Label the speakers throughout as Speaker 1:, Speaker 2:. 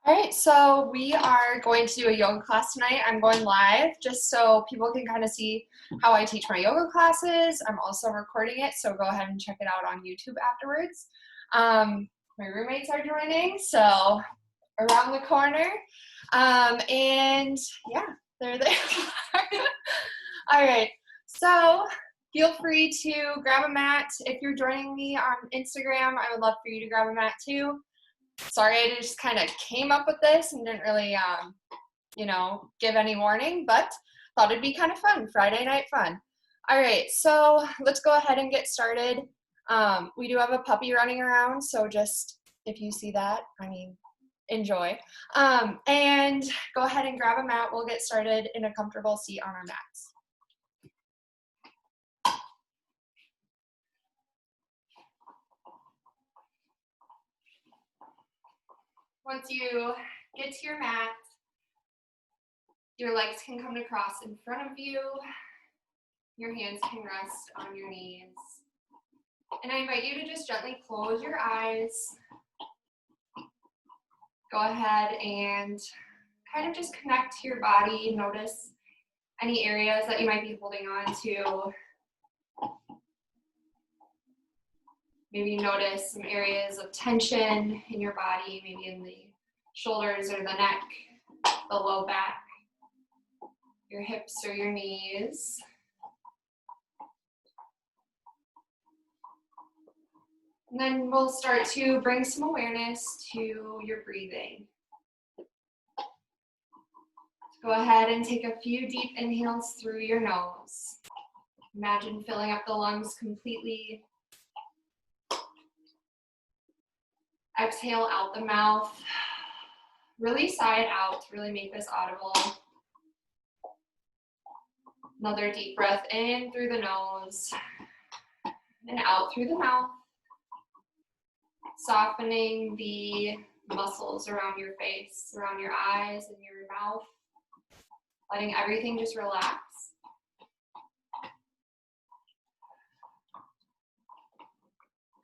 Speaker 1: All right, so we are going to do a yoga class tonight. I'm going live just so people can kind of see how I teach my yoga classes. I'm also recording it, so go ahead and check it out on YouTube afterwards. My roommates are joining, so around the corner. And yeah, there they are. All right, so feel free to grab a mat. If you're joining me on Instagram, I would love for you to grab a mat too. Sorry, I just kind of came up with this and didn't really, give any warning, but thought it'd be kind of fun, Friday night fun. All right, so let's go ahead and get started. We do have a puppy running around, so just if you see that, enjoy. And go ahead and grab a mat. We'll get started in a comfortable seat on our mats. Once you get to your mat, your legs can come to cross in front of you. Your hands can rest on your knees. And I invite you to just gently close your eyes. Go ahead and kind of just connect to your body. Notice any areas that you might be holding on to. Maybe notice some areas of tension in your body, maybe in the shoulders or the neck, the low back, your hips or your knees. And then we'll start to bring some awareness to your breathing. Go ahead and take a few deep inhales through your nose. Imagine filling up the lungs completely. Exhale out the mouth. Really sigh it out to really make this audible. Another deep breath in through the nose and out through the mouth. Softening the muscles around your face, around your eyes and your mouth. Letting everything just relax.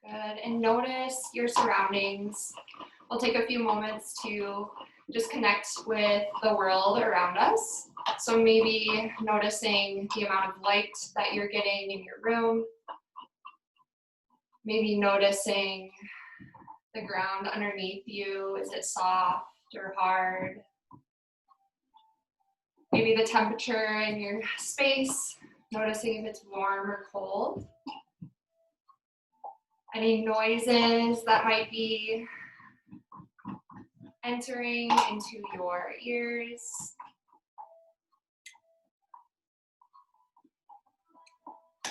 Speaker 1: Good, and notice your surroundings. We'll take a few moments to just connect with the world around us. So maybe noticing the amount of light that you're getting in your room. Maybe noticing the ground underneath you. Is it soft or hard? Maybe the temperature in your space. Noticing if it's warm or cold. Any noises that might be entering into your ears.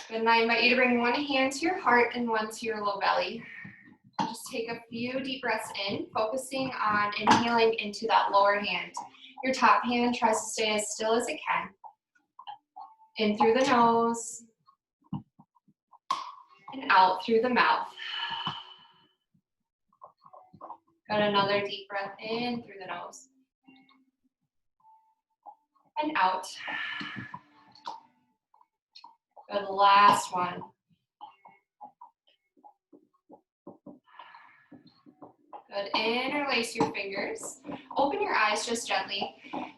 Speaker 1: Good, and I invite you to bring one hand to your heart and one to your low belly. Just take a few deep breaths in, focusing on inhaling into that lower hand. Your top hand tries to stay as still as it can. In through the nose and out through the mouth. Got another deep breath in through the nose and out. Good, last one. Good, interlace your fingers. Open your eyes just gently,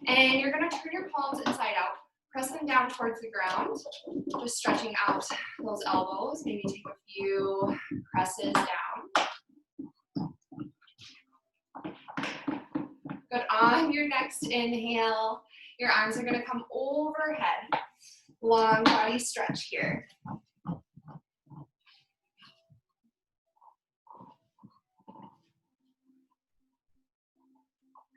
Speaker 1: and you're gonna turn your palms inside out. Press them down towards the ground, just stretching out those elbows. Maybe take a few presses down. Good, on your next inhale, your arms are gonna come overhead. Long body stretch here.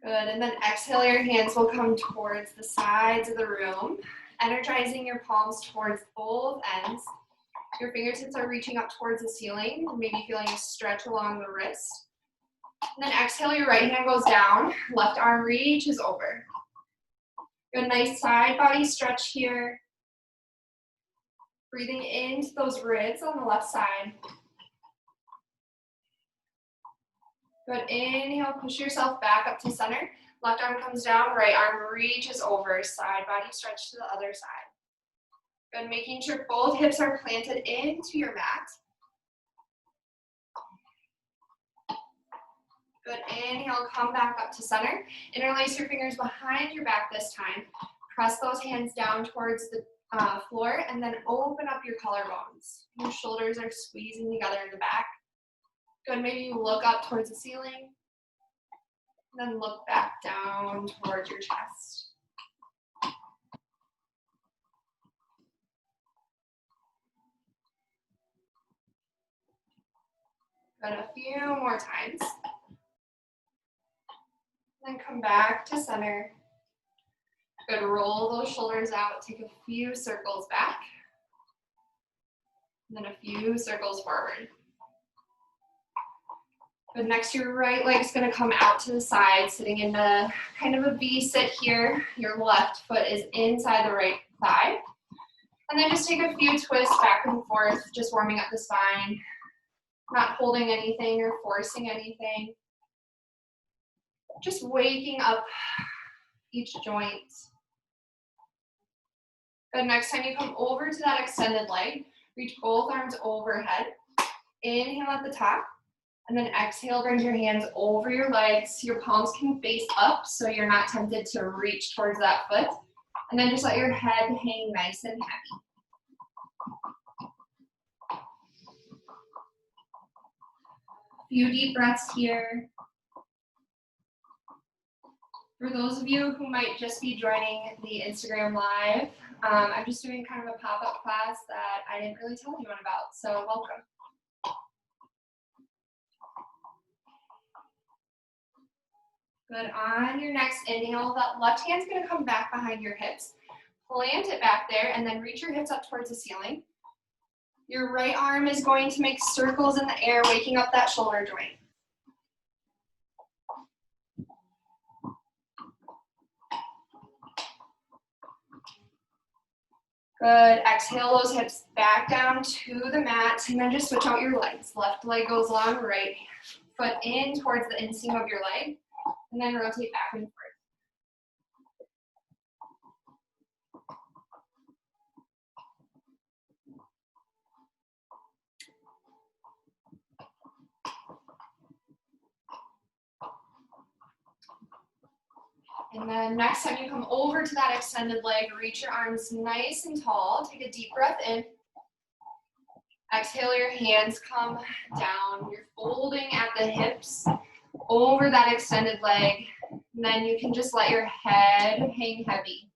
Speaker 1: Good, and then exhale, your hands will come towards the sides of the room, energizing your palms towards both ends. Your fingertips are reaching up towards the ceiling, maybe feeling a stretch along the wrist. And then exhale, your right hand goes down, left arm reaches over. Good, nice side body stretch here. Breathing into those ribs on the left side. Good, inhale, push yourself back up to center. Left arm comes down, right arm reaches over, side body stretch to the other side. Good, making sure both hips are planted into your mat. Good, inhale, come back up to center. Interlace your fingers behind your back this time. Press those hands down towards the floor and then open up your collarbones. Your shoulders are squeezing together in the back. Good, maybe you look up towards the ceiling. Then look back down towards your chest. Good, a few more times. Then come back to center. Good, roll those shoulders out. Take a few circles back. And then a few circles forward. Good, next your right leg's gonna come out to the side, sitting into kind of a V sit here. Your left foot is inside the right thigh. And then just take a few twists back and forth, just warming up the spine. Not holding anything or forcing anything. Just waking up each joint. Good, next time you come over to that extended leg, reach both arms overhead. Inhale at the top, and then exhale, bring your hands over your legs. Your palms can face up so you're not tempted to reach towards that foot. And then just let your head hang nice and heavy. Few deep breaths here. For those of you who might just be joining the Instagram Live, I'm just doing kind of a pop-up class that I didn't really tell anyone about, so welcome. Good, on your next inhale, that left hand's gonna come back behind your hips. Plant it back there and then reach your hips up towards the ceiling. Your right arm is going to make circles in the air, waking up that shoulder joint. Good, exhale those hips back down to the mat and then just switch out your legs. Left leg goes long, right foot in towards the inseam of your leg and then rotate back and forth. And then next time you come over to that extended leg, reach your arms nice and tall. Take a deep breath in. Exhale, your hands come down. You're folding at the hips over that extended leg. And then you can just let your head hang heavy.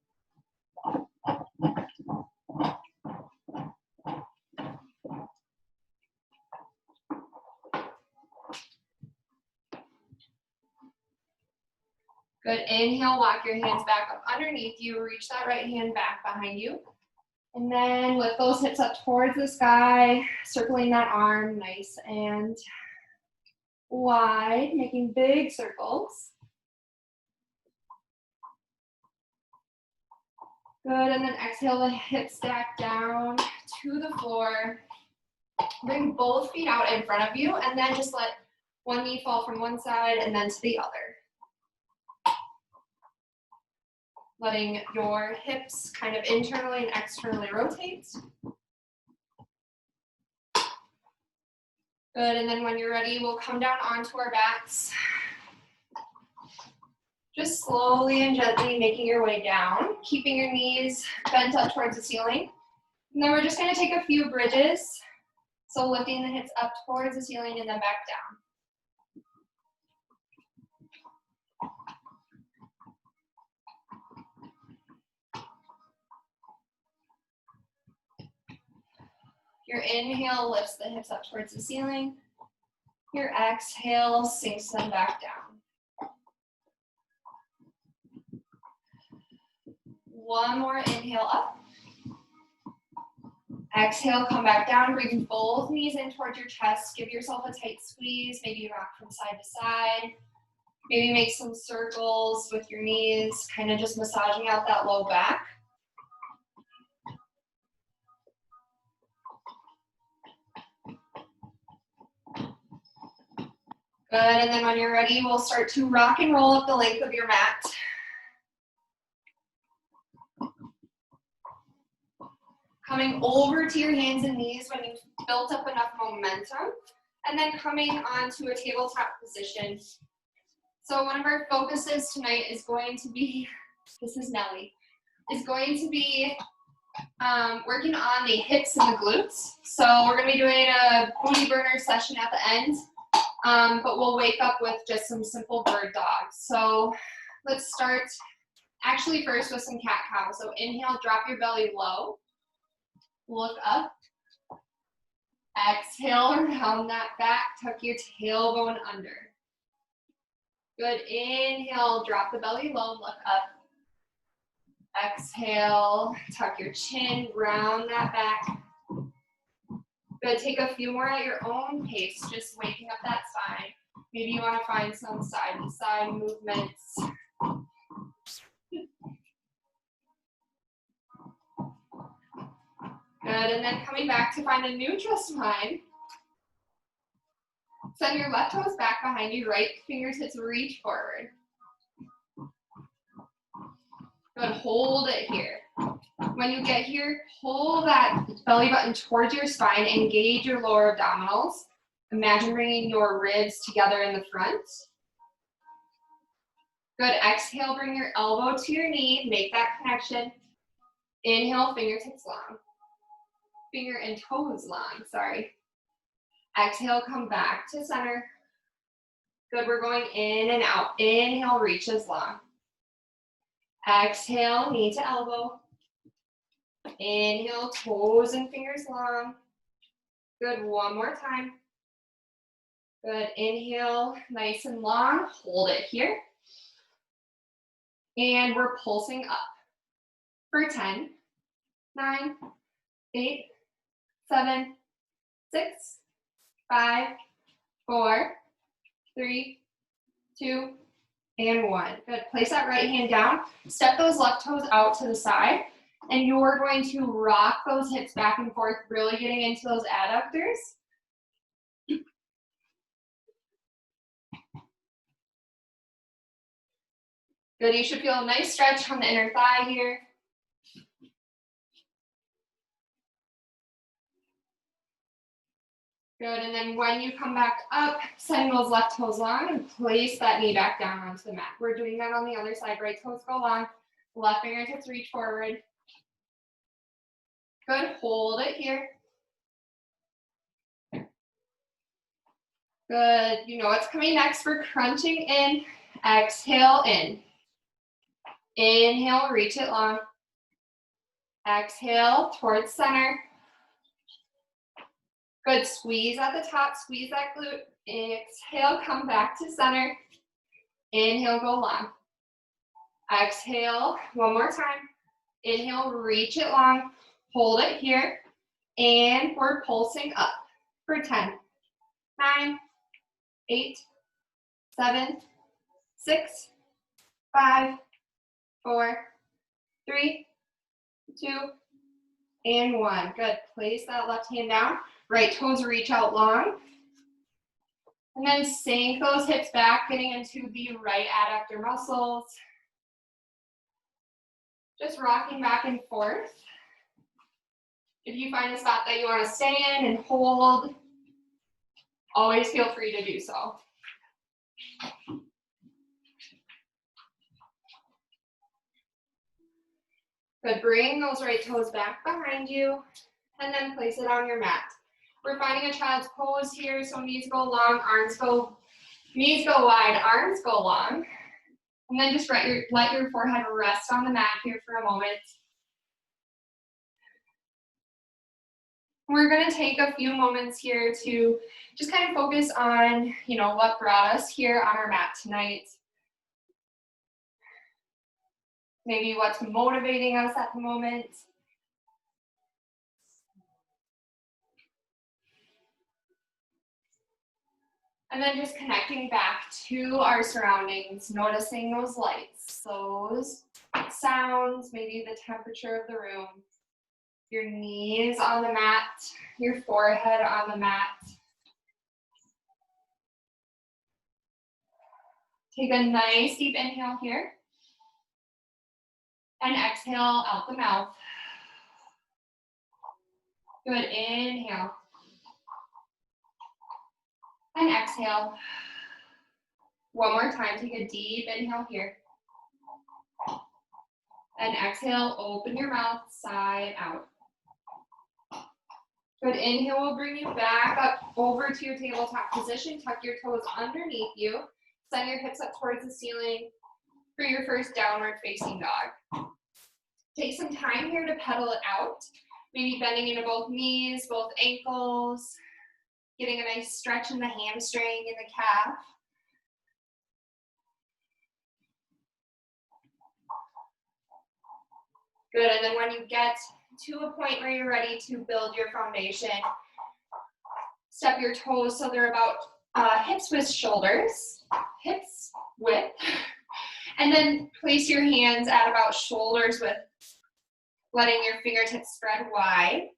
Speaker 1: Good, inhale, walk your hands back up underneath you. Reach that right hand back behind you. And then lift those hips up towards the sky, circling that arm nice and wide, making big circles. Good, and then exhale the hips back down to the floor. Bring both feet out in front of you and then just let one knee fall from one side and then to the other. Letting your hips kind of internally and externally rotate. Good, and then when you're ready, we'll come down onto our backs. Just slowly and gently making your way down, keeping your knees bent up towards the ceiling. And then we're just gonna take a few bridges. So lifting the hips up towards the ceiling and then back down. Your inhale lifts the hips up towards the ceiling. Your exhale sinks them back down. One more inhale up. Exhale, come back down. Bring both knees in towards your chest. Give yourself a tight squeeze. Maybe rock from side to side. Maybe make some circles with your knees, kind of just massaging out that low back. Good, and then when you're ready, we'll start to rock and roll up the length of your mat. Coming over to your hands and knees when you've built up enough momentum, and then coming onto a tabletop position. So one of our focuses tonight is going to be, this is Nellie, is going to be working on the hips and the glutes. So we're going to be doing a booty burner session at the end, but we'll wake up with just some simple bird dogs. So let's start actually first with some cat-cow. So inhale, drop your belly low, look up. Exhale, round that back, tuck your tailbone under. Good, inhale, drop the belly low, look up. Exhale, tuck your chin, round that back. Good, take a few more at your own pace, just waking up that spine. Maybe you want to find some side-to-side movements. Good, and then coming back to find a neutral spine. Send your left toes back behind you, right fingertips reach forward. Good, hold it here. When you get here, pull that belly button towards your spine, engage your lower abdominals. Imagine bringing your ribs together in the front. Good, exhale, bring your elbow to your knee, make that connection. Inhale, fingertips long. Finger and toes long, sorry. Exhale, come back to center. Good, we're going in and out. Inhale, reaches long. Exhale, knee to elbow. Inhale, toes and fingers long. Good, one more time. Good, inhale, nice and long. Hold it here. And we're pulsing up for 10, 9, 8, 7, 6, 5, 4, 3, 2, and 1. Good. Place that right hand down. Step those left toes out to the side. And you're going to rock those hips back and forth, really getting into those adductors. Good. You should feel a nice stretch on the inner thigh here. Good, and then when you come back up, send those left toes long and place that knee back down onto the mat. We're doing that on the other side. Right toes go long, left fingertips reach forward. Good, hold it here. Good, you know what's coming next. We're crunching in, exhale in. Inhale, reach it long. Exhale, towards center. Good, squeeze at the top, squeeze that glute. Exhale, come back to center. Inhale, go long. Exhale, one more time. Inhale, reach it long. Hold it here. And we're pulsing up for 10, 9, 8, 7, 6, 5, 4, 3, 2, and 1. Good. Place that left hand down. Right toes reach out long. And then sink those hips back, getting into the right adductor muscles. Just rocking back and forth. If you find a spot that you want to stay in and hold, always feel free to do so. Good, bring those right toes back behind you and then place it on your mat. We're finding a child's pose here, so knees go long, knees go wide, arms go long. And then just let your forehead rest on the mat here for a moment. We're going to take a few moments here to just kind of focus on, what brought us here on our mat tonight. Maybe what's motivating us at the moment. And then just connecting back to our surroundings, noticing those lights, those sounds, maybe the temperature of the room. Your knees on the mat, your forehead on the mat. Take a nice deep inhale here. And exhale out the mouth. Good, inhale. And exhale. One more time, take a deep inhale here. And exhale, open your mouth, side out. Good, inhale will bring you back up over to your tabletop position. Tuck your toes underneath you. Send your hips up towards the ceiling for your first downward facing dog. Take some time here to pedal it out. Maybe bending into both knees, both ankles, getting a nice stretch in the hamstring and the calf. Good, and then when you get to a point where you're ready to build your foundation, step your toes so they're about hips width shoulders, hips width, and then place your hands at about shoulders width, letting your fingertips spread wide,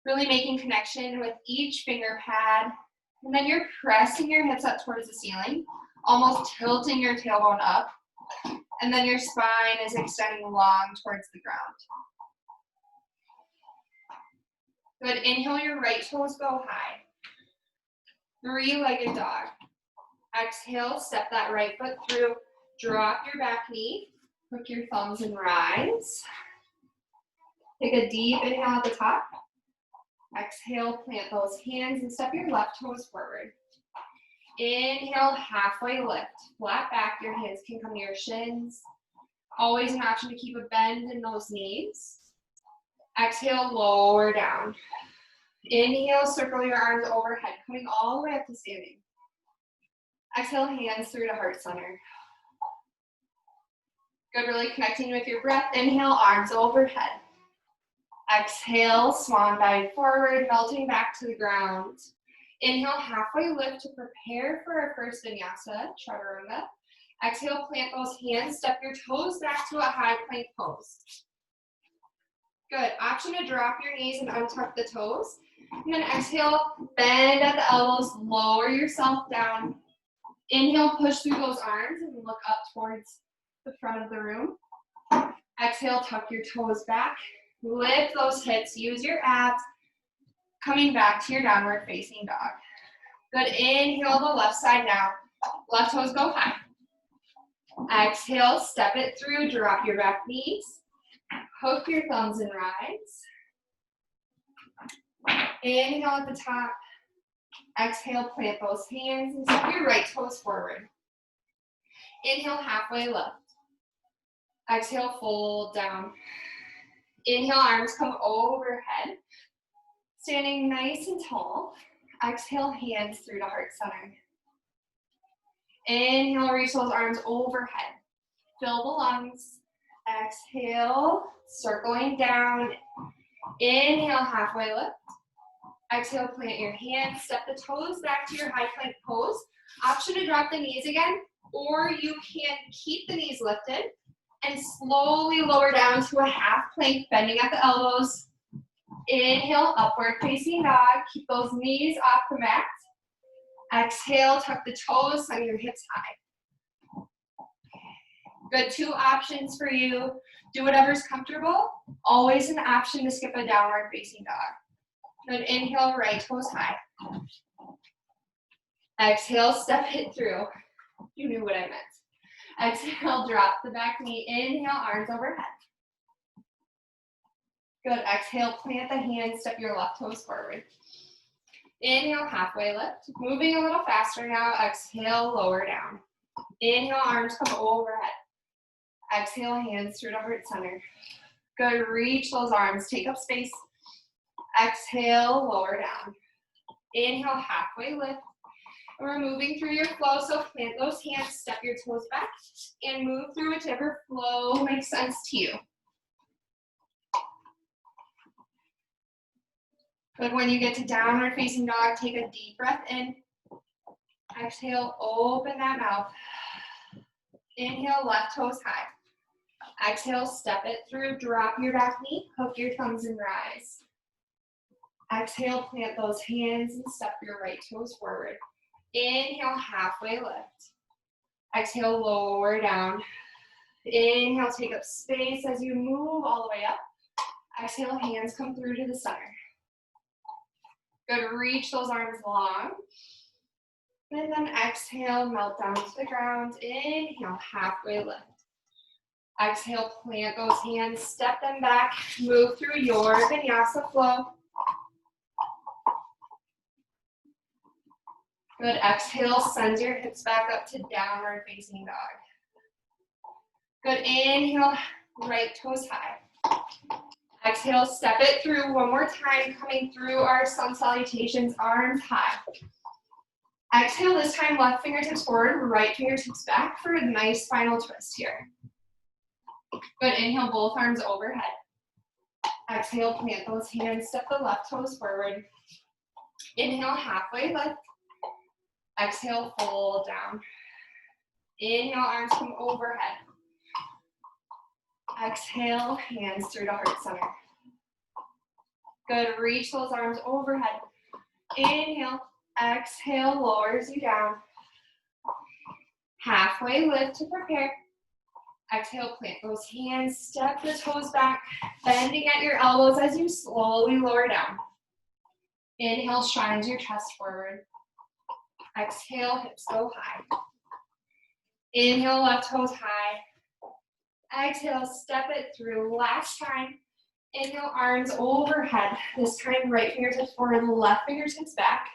Speaker 1: really making connection with each finger pad, and then you're pressing your hips up towards the ceiling, almost tilting your tailbone up, and then your spine is extending long towards the ground. Good, inhale, your right toes go high. Three-legged dog. Exhale, step that right foot through, drop your back knee, hook your thumbs and rise. Take a deep inhale at the top. Exhale, plant those hands and step your left toes forward. Inhale, halfway lift. Flat back, your hands can come to your shins. Always an option to keep a bend in those knees. Exhale, lower down. Inhale, circle your arms overhead, coming all the way up to standing. Exhale, hands through to heart center. Good, really connecting with your breath. Inhale, arms overhead. Exhale, swan dive forward, melting back to the ground. Inhale, halfway lift to prepare for our first vinyasa, chaturanga. Exhale, plant those hands, step your toes back to a high plank pose. Good, option to drop your knees and untuck the toes. And then exhale, bend at the elbows, lower yourself down. Inhale, push through those arms and look up towards the front of the room. Exhale, tuck your toes back. Lift those hips, use your abs, coming back to your downward facing dog. Good, inhale the left side now. Left toes go high. Exhale, step it through, drop your back knees. Hook your thumbs and rise. Inhale at the top. Exhale, plant those hands and step your right toes forward. Inhale, halfway lift. Exhale, fold down. Inhale, arms come overhead. Standing nice and tall. Exhale, hands through to heart center. Inhale, reach those arms overhead. Fill the lungs. Exhale, circling down. Inhale, halfway lift. Exhale, plant your hands. Step the toes back to your high plank pose. Option to drop the knees again, or you can keep the knees lifted and slowly lower down to a half plank, bending at the elbows. Inhale, upward facing dog. Keep those knees off the mat. Exhale, tuck the toes, send your hips high. Good, 2 options for you. Do whatever's comfortable. Always an option to skip a downward facing dog. Good, inhale, right toes high. Exhale, step it through. You knew what I meant. Exhale, drop the back knee. Inhale, arms overhead. Good, exhale, plant the hands, step your left toes forward. Inhale, halfway lift. Moving a little faster now. Exhale, lower down. Inhale, arms come overhead. Exhale, hands through to heart center. Good, reach those arms, take up space. Exhale, lower down. Inhale, halfway lift. We're moving through your flow, so plant those hands, step your toes back, and move through whichever flow makes sense to you. Good, when you get to downward facing dog, take a deep breath in. Exhale, open that mouth. Inhale, left toes high. Exhale, step it through, drop your back knee, hook your thumbs and rise. Exhale, plant those hands and step your right toes forward. Inhale, halfway lift. Exhale, lower down. Inhale, take up space as you move all the way up. Exhale, hands come through to the center. Good, reach those arms long. And then exhale, melt down to the ground. Inhale, halfway lift. Exhale, plant those hands, step them back, move through your vinyasa flow. Good, exhale, send your hips back up to downward facing dog. Good, inhale, right toes high. Exhale, step it through one more time, coming through our sun salutations, arms high. Exhale, this time left fingertips forward, right fingertips back for a nice final twist here. Good, inhale, both arms overhead. Exhale, plant those hands, step the left toes forward. Inhale, halfway lift. Exhale, fold down. Inhale, arms come overhead. Exhale, hands through to heart center. Good, reach those arms overhead. Inhale, exhale, lowers you down. Halfway lift to prepare. Exhale, plant those hands, step the toes back, bending at your elbows as you slowly lower down. Inhale, shines your chest forward. Exhale, hips go high. Inhale, left toes high. Exhale, step it through. Last time. Inhale, arms overhead. This time, right fingertips forward, left fingertips back.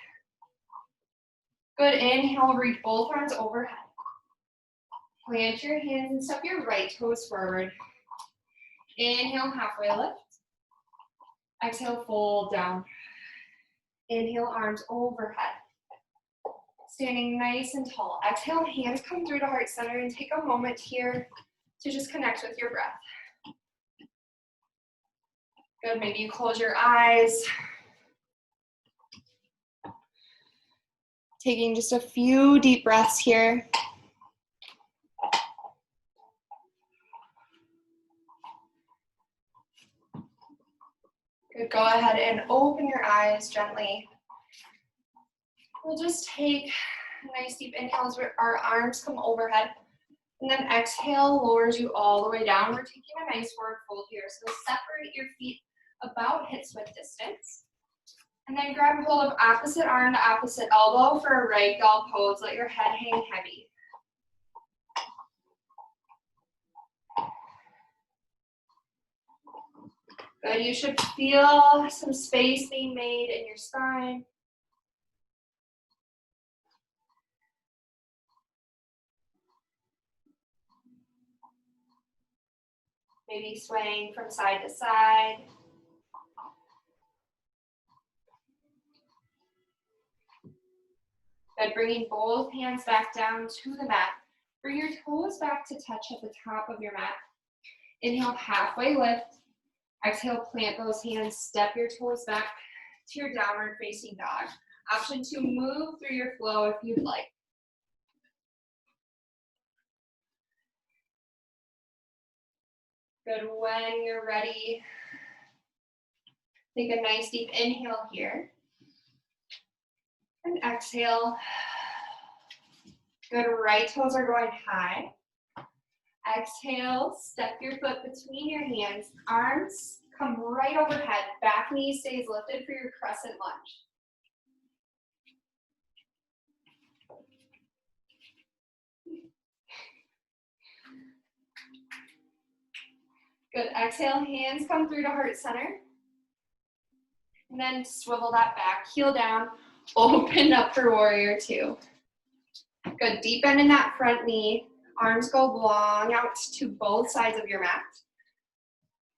Speaker 1: Good, inhale, reach both arms overhead. Plant your hands and step your right toes forward. Inhale, halfway lift. Exhale, fold down. Inhale, arms overhead. Standing nice and tall. Exhale, hands come through to heart center and take a moment here to just connect with your breath. Good, maybe you close your eyes. Taking just a few deep breaths here. Good, go ahead and open your eyes gently. We'll just take a nice deep inhale as our arms come overhead. And then exhale lowers you all the way down. We're taking a nice forward fold here. So separate your feet about hips width distance. And then grab hold of opposite arm to opposite elbow for a ragdoll pose. Let your head hang heavy. Good, you should feel some space being made in your spine. Maybe swaying from side to side. Good, bringing both hands back down to the mat. Bring your toes back to touch at the top of your mat. Inhale, halfway lift. Exhale, plant those hands, step your toes back to your downward facing dog. Option to move through your flow if you'd like. Good, when you're ready, take a nice deep inhale here. And exhale. Good, right toes are going high. Exhale, step your foot between your hands. Arms come right overhead. Back knee stays lifted for your crescent lunge. Good, exhale, hands come through to heart center. And then swivel that back, heel down, open up for warrior two. Good, deep bend in that front knee. Arms go long out to both sides of your mat.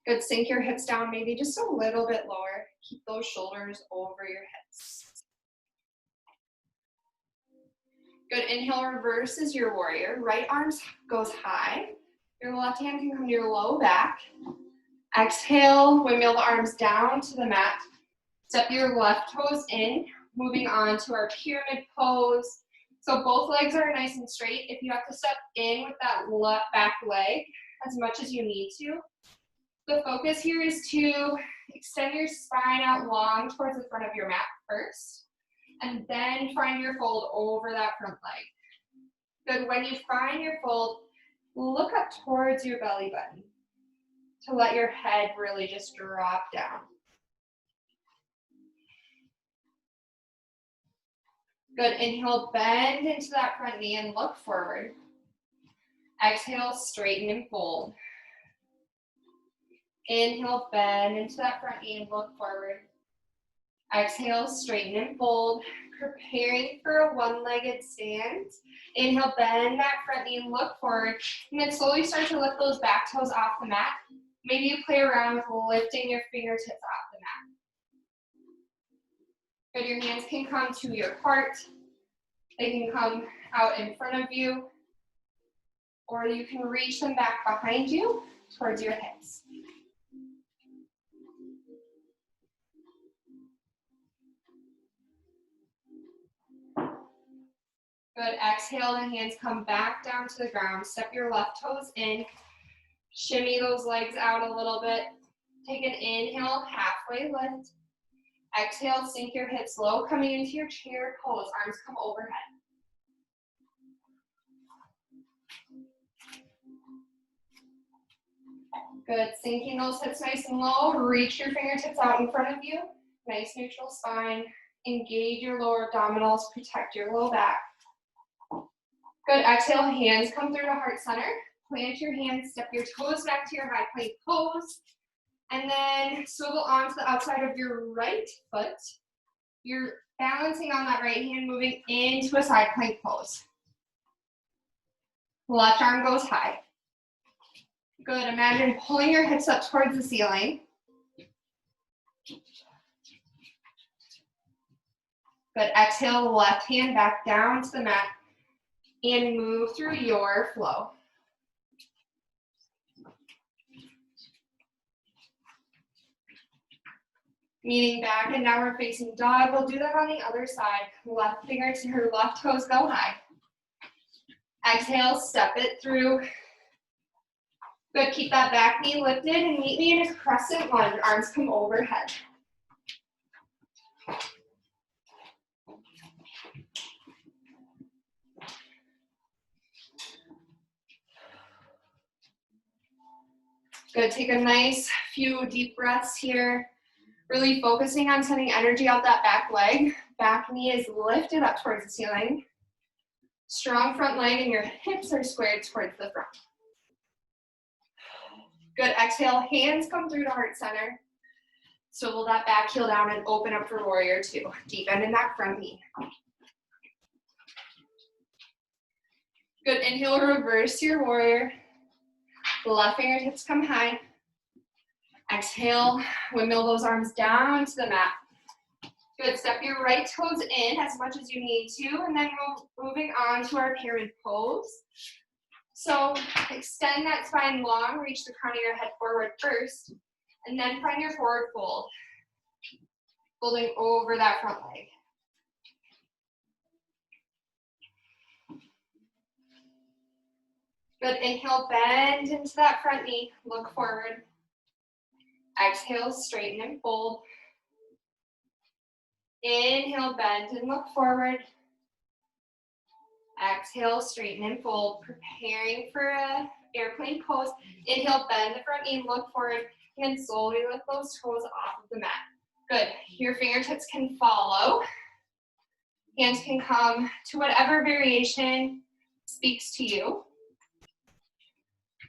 Speaker 1: Good, sink your hips down maybe just a little bit lower. Keep those shoulders over your hips. Good, inhale, reverses your warrior. Right arm goes high. Your left hand can come to your low back. Exhale, windmill the arms down to the mat. Step your left toes in, moving on to our pyramid pose. So both legs are nice and straight. If you have to step in with that left back leg as much as you need to, the focus here is to extend your spine out long towards the front of your mat first, and then find your fold over that front leg. Good, when you find your fold, look up towards your belly button to let your head really just drop down. Good, inhale, bend into that front knee and look forward. Exhale, straighten and fold. Inhale, bend into that front knee and look forward. Exhale, straighten and fold. Preparing for a one-legged stand. Inhale, bend that front knee and look forward. And then slowly start to lift those back toes off the mat. Maybe you play around with lifting your fingertips off the mat. Good, your hands can come to your heart. They can come out in front of you. Or you can reach them back behind you towards your hips. Good, exhale, the hands come back down to the ground. Step your left toes in. Shimmy those legs out a little bit. Take an inhale, halfway lift. Exhale, sink your hips low, coming into your chair pose. Arms come overhead. Good, sinking those hips nice and low. Reach your fingertips out in front of you. Nice neutral spine. Engage your lower abdominals. Protect your low back. Good, exhale, hands come through to heart center. Plant your hands, step your toes back to your high plank pose. And then swivel onto the outside of your right foot. You're balancing on that right hand, moving into a side plank pose. Left arm goes high. Good, imagine pulling your hips up towards the ceiling. Good, exhale, left hand back down to the mat and move through your flow. Meaning back and downward facing dog. We'll do that on the other side. Left finger to her left toes go high. Exhale, step it through. Good, keep that back knee lifted and meet me in a crescent lunge. Arms come overhead. Good, take a nice few deep breaths here. Really focusing on sending energy out that back leg. Back knee is lifted up towards the ceiling. Strong front leg and your hips are squared towards the front. Good, exhale, hands come through to heart center. Swivel that back heel down and open up for warrior two. Deep end in that front knee. Good, inhale, reverse your warrior. Left fingertips come high. Exhale, windmill those arms down to the mat. Good, step your right toes in as much as you need to, and then moving on to our pyramid pose. So extend that spine long, reach the crown of your head forward first, and then find your forward fold. Folding over that front leg. Good, inhale, bend into that front knee, look forward. Exhale, straighten and fold. Inhale, bend and look forward. Exhale, straighten and fold. Preparing for an airplane pose. Inhale, bend the front knee, look forward, and then slowly lift those toes off of the mat. Good, your fingertips can follow. Hands can come to whatever variation speaks to you.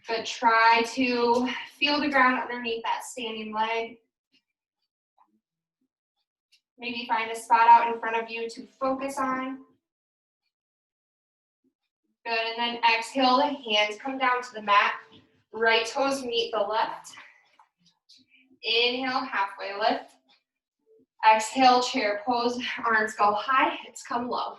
Speaker 1: Good, try to feel the ground underneath that standing leg. Maybe find a spot out in front of you to focus on. Good, and then exhale, the hands come down to the mat. Right toes meet the left. Inhale, halfway lift. Exhale, chair pose, arms go high, hips come low.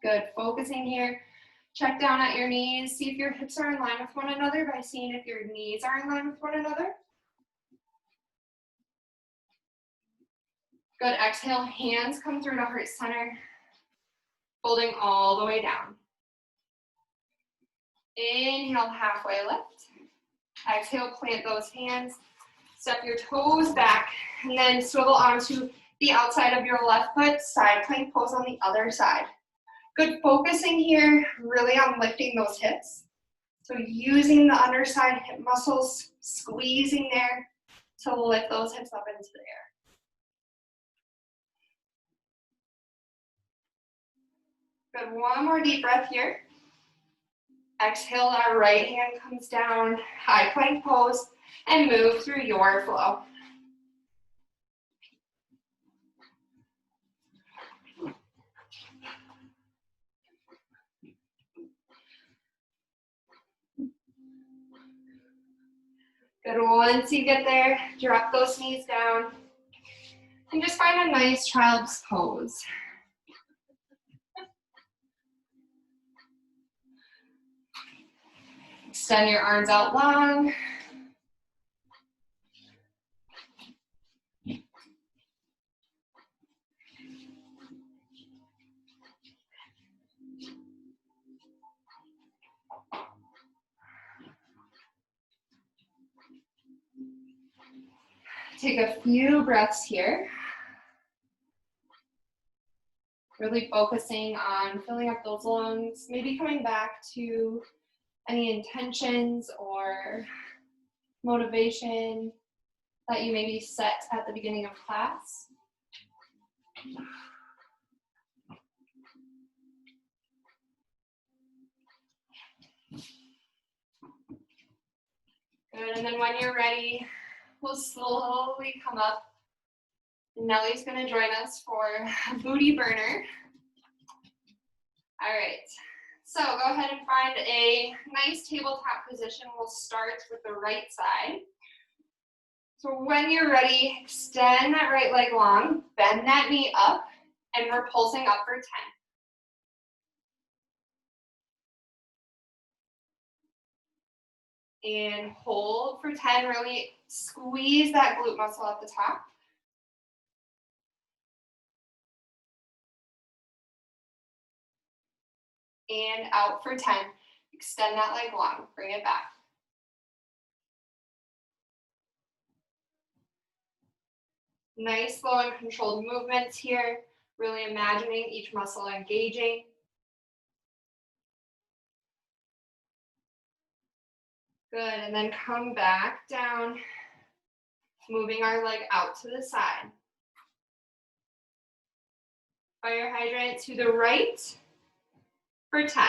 Speaker 1: Good, focusing here. Check down at your knees. See if your hips are in line with one another by seeing if your knees are in line with one another. Good, exhale, hands come through to heart center. Folding all the way down. Inhale, halfway lift. Exhale, plant those hands. Step your toes back and then swivel onto the outside of your left foot. Side plank pose on the other side. Good, focusing here really on lifting those hips. So using the underside hip muscles, squeezing there to lift those hips up into the air. Good, one more deep breath here. Exhale, our right hand comes down, high plank pose, and move through your flow. Good, once you get there, drop those knees down, and just find a nice child's pose. Extend your arms out long. Take a few breaths here. Really focusing on filling up those lungs, maybe coming back to any intentions or motivation that you maybe set at the beginning of class. Good, and then when you're ready, we'll slowly come up. Nellie's gonna join us for booty burner. All right, so go ahead and find a nice tabletop position. We'll start with the right side. So when you're ready, extend that right leg long, bend that knee up, and we're pulsing up for 10. And hold for 10, really squeeze that glute muscle at the top. And out for 10. Extend that leg long, bring it back. Nice, slow and controlled movements here. Really imagining each muscle engaging. Good, and then come back down, moving our leg out to the side. Fire hydrant to the right for 10.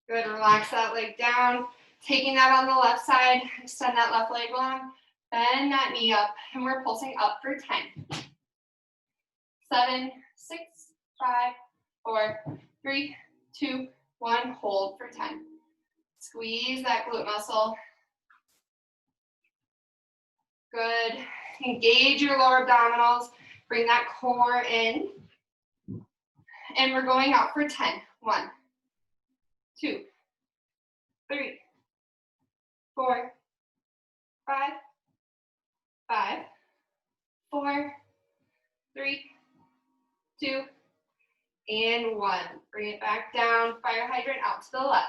Speaker 1: Good, relax that leg down. Taking that on the left side, extend that left leg long, bend that knee up, and we're pulsing up for 10. 7, 6, 5, 4, 3, 2, 1, hold for 10. Squeeze that glute muscle. Good. Engage your lower abdominals. Bring that core in. And we're going out for 10. 1, 2, 3, 4, 5, 5, 4, 3, 2, and 1. Bring it back down. Fire hydrant out to the left.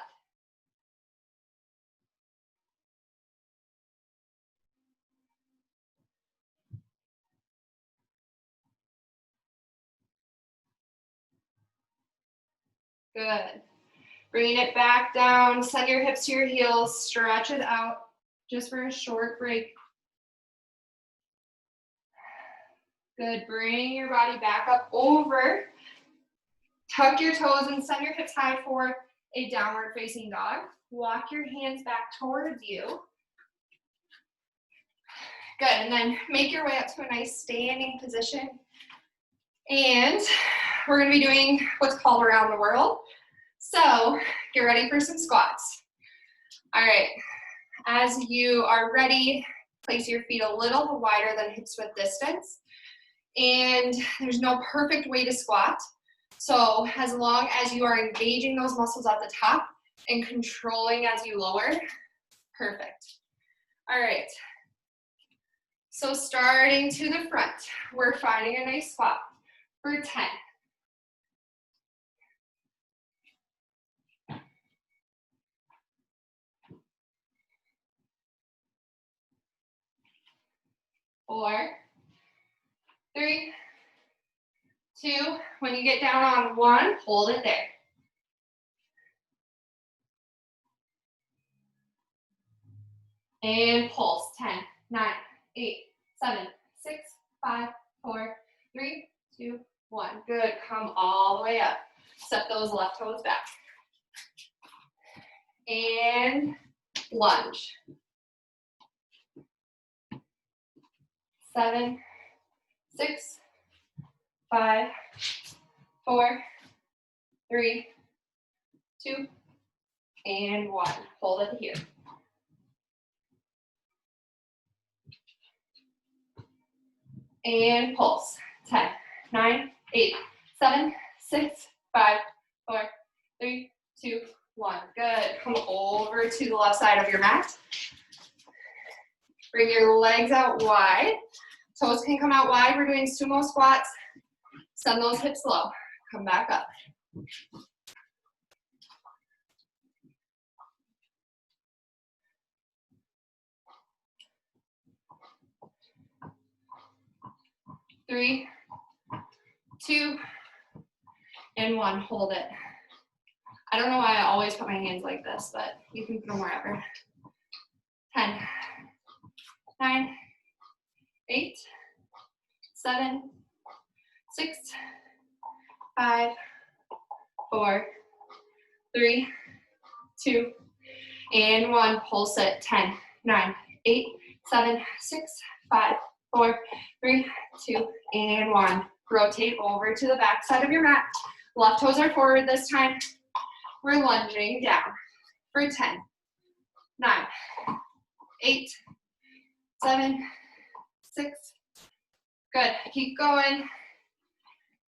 Speaker 1: Good. Bringing it back down. Send your hips to your heels. Stretch it out just for a short break. Good. Bring your body back up over. Tuck your toes and send your hips high for a downward facing dog. Walk your hands back towards you. Good, and then make your way up to a nice standing position. And we're gonna be doing what's called around the world. So get ready for some squats. All right, as you are ready, place your feet a little wider than hips width distance. And there's no perfect way to squat. So as long as you are engaging those muscles at the top and controlling as you lower, perfect. All right, so starting to the front, we're finding a nice spot for 10. 4, 3, 2. When you get down on 1, hold it there. And pulse. 10, 9, 8, 7, 6, 5, 4, 3, 2, 1. Good. Come all the way up. Step those left toes back. And lunge. 7, 6, 5, 4, 3, 2, and 1. Hold it here. And pulse. 10, 9, 8, 7, 6, 5, 4, 3, 2, 1. Good. Come over to the left side of your mat. Bring your legs out wide. Toes can come out wide. We're doing sumo squats. Send those hips low. Come back up. Three, 2, and 1. Hold it. I don't know why I always put my hands like this, but you can put them wherever. 10, 9, 8, 7, 6, 5, 4, 3, 2, and 1. Pulse it. 10, 9, 8, 7, 6, 5, 4, 3, 2, and 1. Rotate over to the back side of your mat. Left toes are forward this time. We're lunging down for 10, 9, 8, 7, 6. Good. Keep going.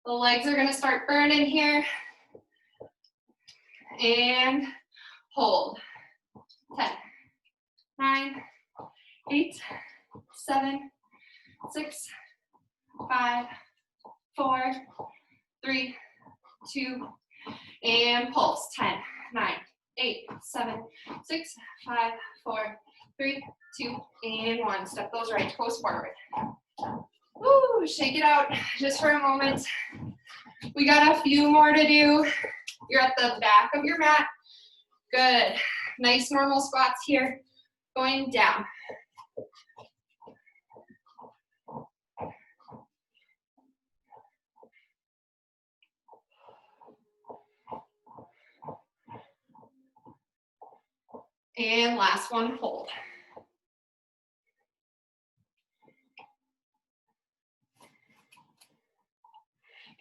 Speaker 1: The legs are going to start burning here. And hold. 10, 9, 8, 7, 6, 5, 4, 3, 2, and pulse. 10, 9, 8, 7, 6, 5, 4, 3, 2, and 1. Step those right toes forward. Woo, shake it out just for a moment. We got a few more to do. You're at the back of your mat. Good. Nice normal squats here. Going down. And last one, hold.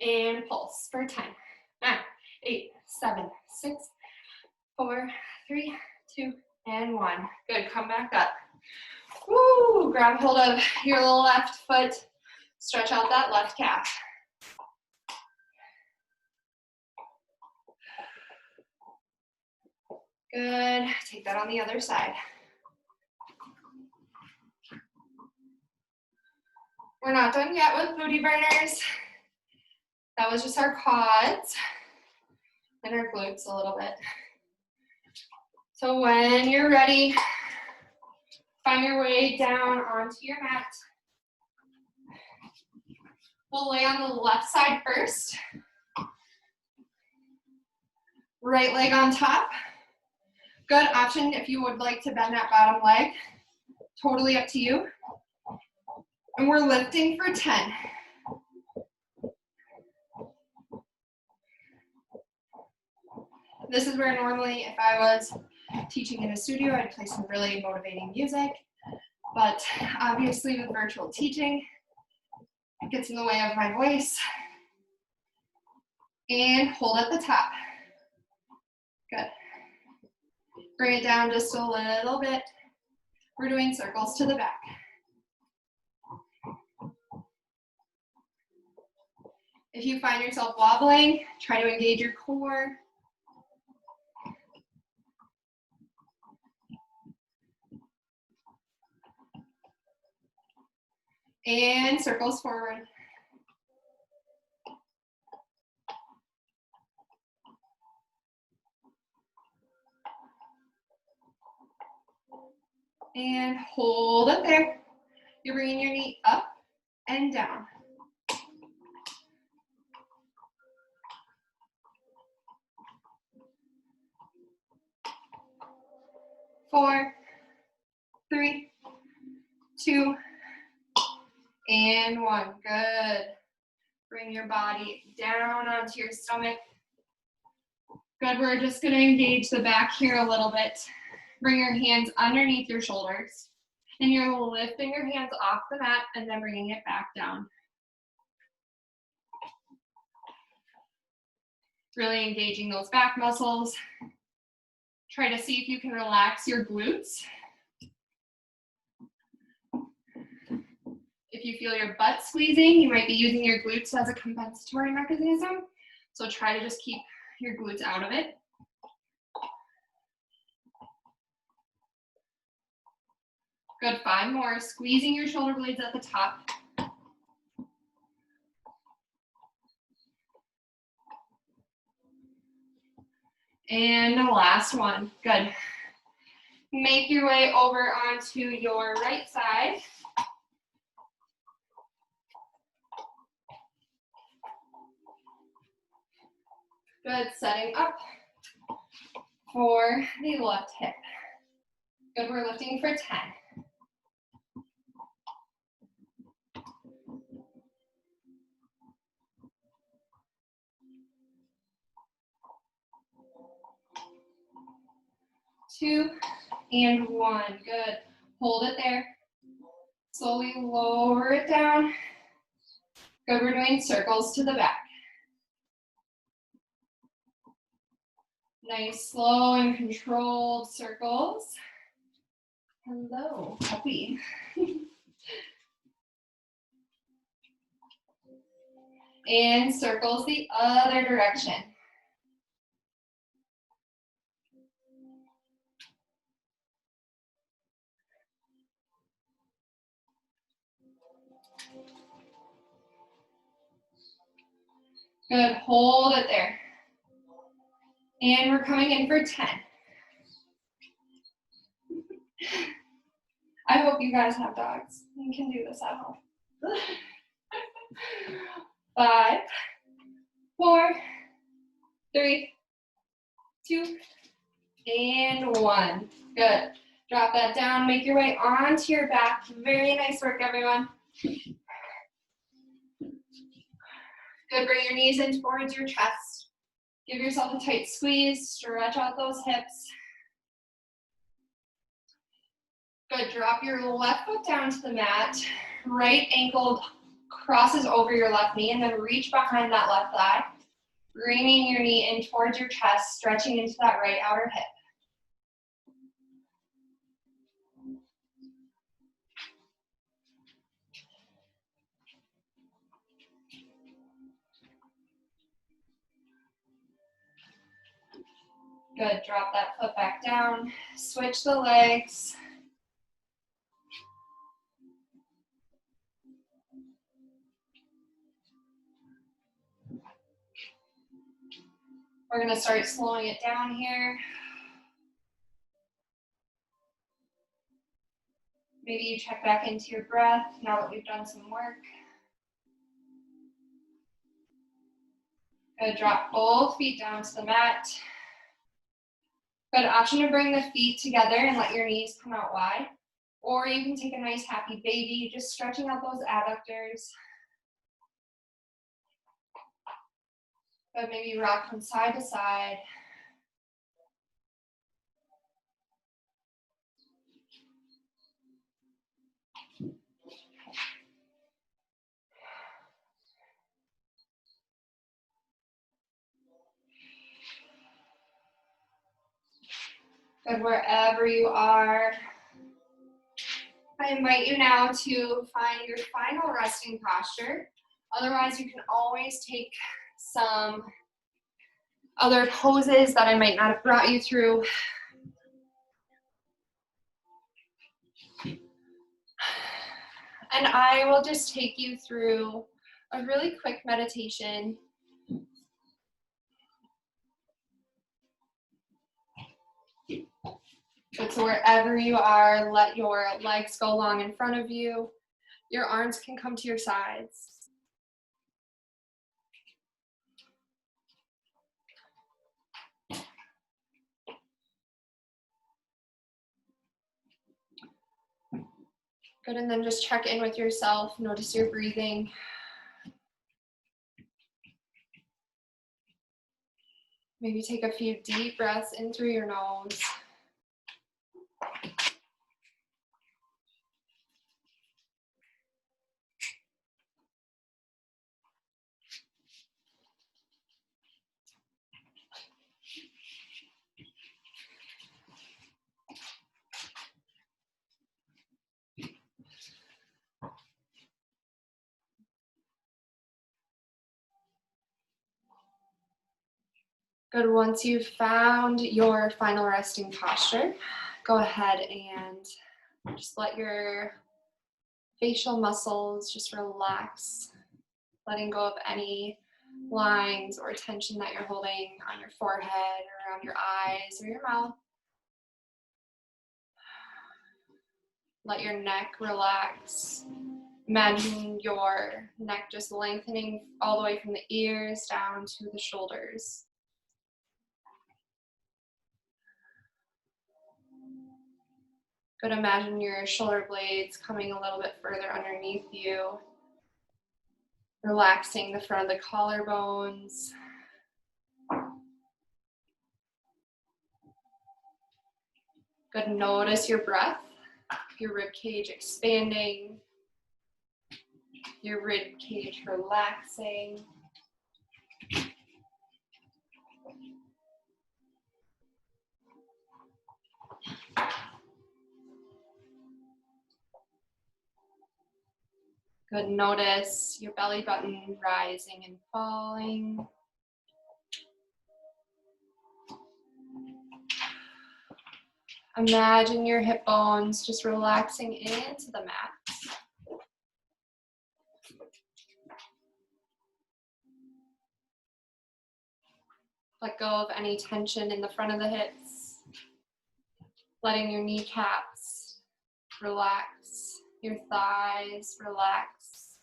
Speaker 1: And pulse for 10, 9, 8, 7, 6, 4, 3, 2, and 1. Good, come back up. Woo, grab hold of your left foot. Stretch out that left calf. Good, take that on the other side. We're not done yet with booty burners. That was just our quads and our glutes a little bit. So when you're ready, find your way down onto your mat. We'll lay on the left side first. Right leg on top. Good option if you would like to bend that bottom leg. Totally up to you. And we're lifting for 10. This is where normally if I was teaching in a studio, I'd play some really motivating music. But obviously with virtual teaching, it gets in the way of my voice. And hold at the top. Good. Bring it down just a little bit. We're doing circles to the back. If you find yourself wobbling, try to engage your core. And circles forward. And hold it there. You're bringing your knee up and down. 4, 3, 2, and 1. Good. Bring your body down onto your stomach. Good. We're just going to engage the back here a little bit. Bring your hands underneath your shoulders. And you're lifting your hands off the mat and then bringing it back down. Really engaging those back muscles. Try to see if you can relax your glutes. If you feel your butt squeezing, you might be using your glutes as a compensatory mechanism. So try to just keep your glutes out of it. Good, 5 more. Squeezing your shoulder blades at the top. And the last one. Good. Make your way over onto your right side. Good, setting up for the left hip. Good, we're lifting for 10. Two and 1. Good. Hold it there. Slowly lower it down. Good, we're doing circles to the back. Nice, slow and controlled circles. Hello, puppy. And circles the other direction. Good, hold it there. And we're coming in for 10. I hope you guys have dogs. You can do this at home. 5, 4, 3, 2, and 1. Good. Drop that down, make your way onto your back. Very nice work, everyone. Good, bring your knees in towards your chest. Give yourself a tight squeeze, stretch out those hips. Good, drop your left foot down to the mat. Right ankle crosses over your left knee and then reach behind that left thigh. Bringing your knee in towards your chest, stretching into that right outer hip. Good, drop that foot back down. Switch the legs. We're gonna start slowing it down here. Maybe you check back into your breath now that we've done some work. Good, drop both feet down to the mat. Good, option to bring the feet together and let your knees come out wide. Or you can take a nice happy baby, just stretching out those adductors. Good, maybe rock from side to side. Good, wherever you are. I invite you now to find your final resting posture. Otherwise, you can always take some other poses that I might not have brought you through. And I will just take you through a really quick meditation. So wherever you are, let your legs go long in front of you. Your arms can come to your sides. Good, and then just check in with yourself. Notice your breathing. Maybe take a few deep breaths in through your nose. Good, once you've found your final resting posture, go ahead and just let your facial muscles just relax, letting go of any lines or tension that you're holding on your forehead or around your eyes or your mouth. Let your neck relax. Imagine your neck just lengthening all the way from the ears down to the shoulders. Good, imagine your shoulder blades coming a little bit further underneath you, relaxing the front of the collarbones. Good, notice your breath, your rib cage expanding, your rib cage relaxing. Good, notice your belly button rising and falling. Imagine your hip bones just relaxing into the mat. Let go of any tension in the front of the hips. Letting your kneecaps relax, your thighs relax,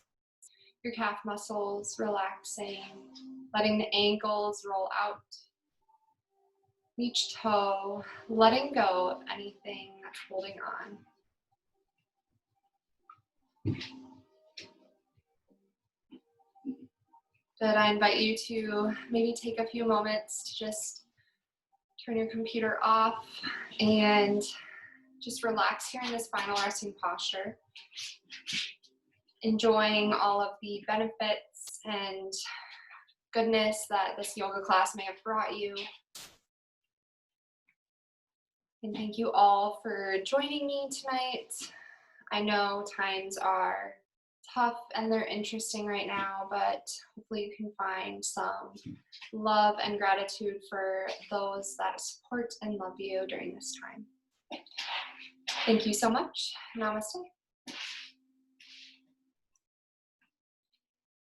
Speaker 1: your calf muscles relaxing, letting the ankles roll out. Each toe, letting go of anything that's holding on. Good, I invite you to maybe take a few moments to just turn your computer off and just relax here in this final resting posture. Enjoying all of the benefits and goodness that this yoga class may have brought you. And thank you all for joining me tonight. I know times are tough and they're interesting right now, but hopefully you can find some love and gratitude for those that support and love you during this time. Thank you so much. Namaste.